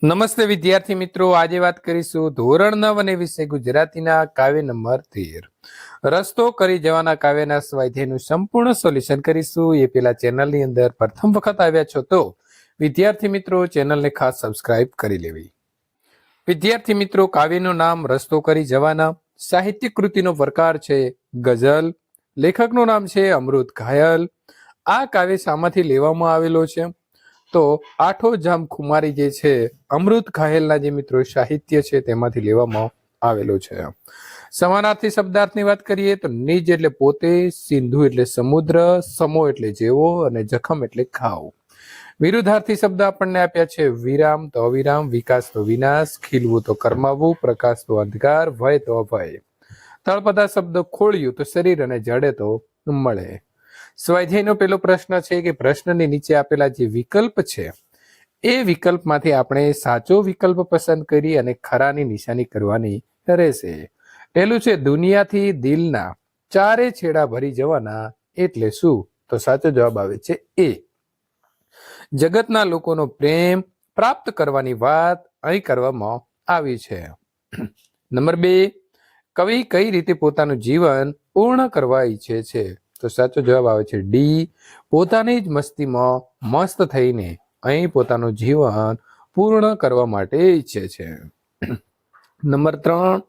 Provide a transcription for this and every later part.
નમસ્તે વિદ્યાર્થી મિત્રો, આજે વાત કરીશું ધોરણ 9 અને વિષય ગુજરાતીના કાવ્ય નંબર 13 રસ્તો કરી જવાના કાવ્યના સ્વાધ્યાયનું સંપૂર્ણ સોલ્યુશન કરીશું. એ પેલા ચેનલની અંદર પ્રથમ વખત આવ્યા છો તો વિદ્યાર્થી મિત્રો ચેનલને ખાસ સબસ્ક્રાઇબ કરી લેવી. વિદ્યાર્થી મિત્રો, કાવ્યનું નામ રસ્તો કરી જવાના. સાહિત્ય કૃતિનો પ્રકાર છે ગઝલ. લેખકનું નામ છે અમૃત ઘાયલ. આ કાવ્ય શામાંથી લેવામાં આવેલો છે? તો આઠો જામ ખુમારી જે છે અમૃત ઘાયલના જે મિત્રો સાહિત્ય છે તેમાંથી લેવામાં આવેલો છે. સમાનાર્થી શબ્દાર્થની વાત કરીએ તો નિજ એટલે પોતે, સિંધુ એટલે સમુદ્ર, સમો એટલે જેવો અને જખમ એટલે ઘાવ. વિરુદ્ધાર્થી શબ્દ આપણને આપ્યા છે વિરામ તો અવિરામ, વિકાસ તો વિનાશ, ખીલવું તો કરમાવવું, પ્રકાશ તો અંધકાર, ભય તો અભય. તળપદા શબ્દ ખોળ્યું તો શરીર અને જડે તો મળે. સ્વાધ્યાયનો પહેલો પ્રશ્ન છે કે પ્રશ્નની નીચે આપેલા જે વિકલ્પ છે એ વિકલ્પમાંથી આપણે સાચો વિકલ્પ પસંદ કરી અને ખરાની નિશાની કરવાની રહેશે. પહેલું છે દુનિયાથી દિલના ચારે છેડા ભરી જવાના એટલે શું? તો સાચો જવાબ આવે છે એ. જગતના લોકોનો પ્રેમ પ્રાપ્ત કરવાની વાત અહીં કરવામાં આવી છે. નંબર 2, કવિ કઈ રીતે પોતાનું જીવન પૂર્ણ કરવા ઈચ્છે છે? તો સાચો જવાબ આવે છે ડી. પોતાની જ મસ્તીમાં મસ્ત થઈને અહીં પોતાનું જીવન પૂર્ણ કરવા માટે ઈચ્છે છે. નંબર 3,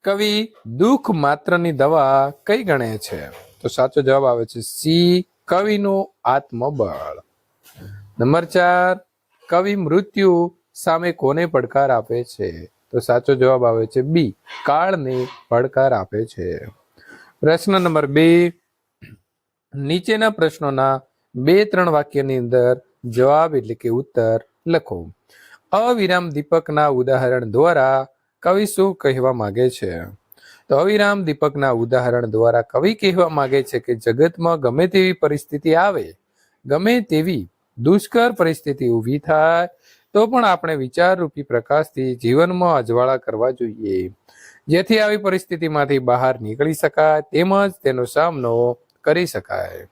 કવિ દુઃખ માત્રની દવા કઈ ગણે છે? તો સાચો જવાબ આવે છે સી, કવિનું આત્મબળ. નંબર 4, કવિ મૃત્યુ સામે કોને પડકાર આપે છે? તો સાચો જવાબ આવે છે બી, કાળને પડકાર આપે છે. પ્રશ્ન નંબર 2, નીચેના પ્રશ્નોના 2-3 વાક્યની અંદર જવાબ એટલે કે ઉત્તર લખો. અવિરામ દીપકના ઉદાહરણ દ્વારા કવિ શું કહેવા માંગે છે? તો અવિરામ દીપકના ઉદાહરણ દ્વારા કવિ કહેવા માંગે છે કે જગતમાં ગમે તેવી પરિસ્થિતિ આવે, ગમે તેવી દુષ્કર પરિસ્થિતિ ઊભી થાય તો પણ આપણે વિચારરૂપી પ્રકાશથી જીવનમાં અજવાળા કરવા જોઈએ, જેથી આવી પરિસ્થિતિમાંથી બહાર નીકળી શકાય તેમજ તેનો સામનો કરી શકાય.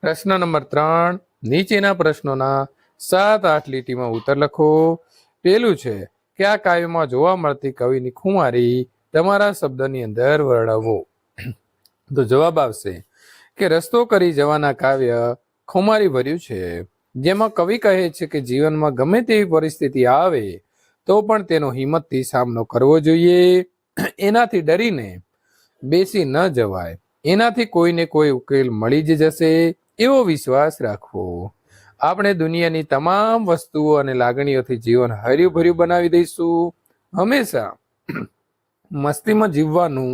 પ્રશ્ન નંબર 3, નીચેના પ્રશ્નોના 7-8 લીટીમાં ઉત્તર લખો. પેલું છે કે આ કાવ્યમાં જોવા મળતી કવિની ખુમારી તમારા શબ્દની અંદર વર્ણવો. તો જવાબ આવશે કે રસ્તો કરી જવાના કાવ્ય ખુમારી ભર્યું છે, જેમાં કવિ કહે છે કે જીવનમાં ગમે તેવી પરિસ્થિતિ આવે તો પણ તેનો હિંમતથી સામનો કરવો જોઈએ. એનાથી ડરીને બેસી ન જવાય, એનાથી કોઈને કોઈ ઉકેલ મળી જ જશે એવો વિશ્વાસ રાખવો. આપણે દુનિયાની તમામ વસ્તુઓ અને લાગણીઓથી જીવન હર્યું ભર્યું બનાવી દઈશું. હંમેશા મસ્તીમાં જીવવાનું,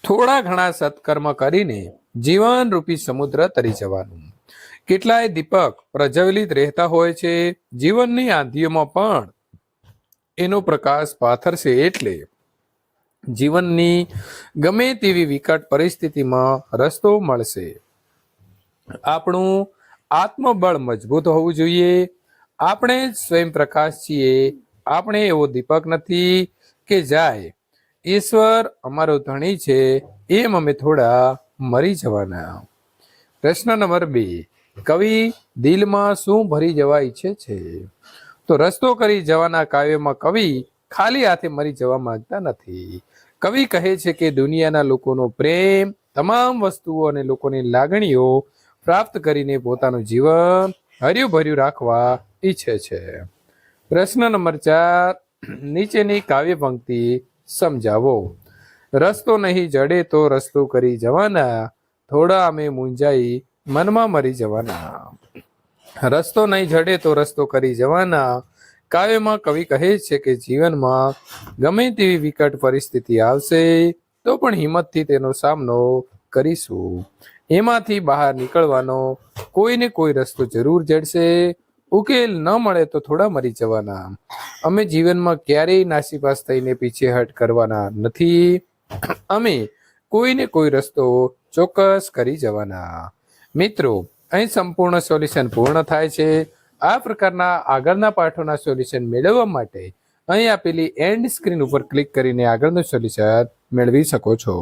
થોડા ઘણા સત્કર્મ કરીને જીવન રૂપી સમુદ્ર તરી જવાનું. કેટલાય દીપક પ્રજ્વલિત રહેતા હોય છે, જીવનની આંધીઓમાં પણ એનો પ્રકાશ પાથરશે એટલે જીવનની ગમે તેવી વિકટ પરિસ્થિતિમાં રસ્તો મળશે. આપણું આત્મબળ મજબૂત હોવું જોઈએ. આપણે સ્વયં પ્રકાશ છીએ, આપણે એવો દીપક નથી કે જાય ઈશ્વર અમારો ધણી છે એમ અમે થોડા મરી જવાના. પ્રશ્ન નંબર 2, કવિ દિલમાં શું ભરી જવા ઈચ્છે છે? તો રસ્તો કરી જવાના કાવ્યમાં કવિ ખાલી હાથે મરી જવા માંગતા નથી. કવિ કહે છે કે દુનિયાના લોકોનો પ્રેમ, તમામ વસ્તુઓ અને લોકોની લાગણીઓ પ્રાપ્ત કરીને પોતાનું જીવન હર્યું ભર્યું રાખવા ઈચ્છે છે. પ્રશ્ન નંબર 4, નીચેની કાવ્ય પંક્તિ સમજાવો. રસ્તો નહીં જડે તો રસ્તો કરી જવાના, થોડા અમે મૂંઝાઈ મનમાં મરી જવાના. રસ્તો નહીં જડે તો રસ્તો કરી જવાના કાવ્યમાં કવિ કહે છે કે જીવનમાં ગમે તેવી વિકટ પરિસ્થિતિ આવશે તો પણ હિંમતથી તેનો સામનો કરીશું. એમાંથી બહાર નીકળવાનો કોઈને કોઈ રસ્તો જરૂર જડશે. ઉકેલ ન મળે તો થોડા મરી જવાના. અમે જીવનમાં ક્યારેય નાસીપાસ થઈને પીછેહટ કરવાના નથી. અમે કોઈને કોઈ રસ્તો ચોક્કસ કરી જવાના. મિત્રો, અહીં સંપૂર્ણ સોલ્યુશન પૂર્ણ થાય છે. આ પ્રકારના આગળના પાઠોના સોલ્યુશન મેળવવા માટે અહીં આપેલી એન્ડ સ્ક્રીન ઉપર ક્લિક કરીને આગળનું સોલ્યુશન મેળવી શકો છો.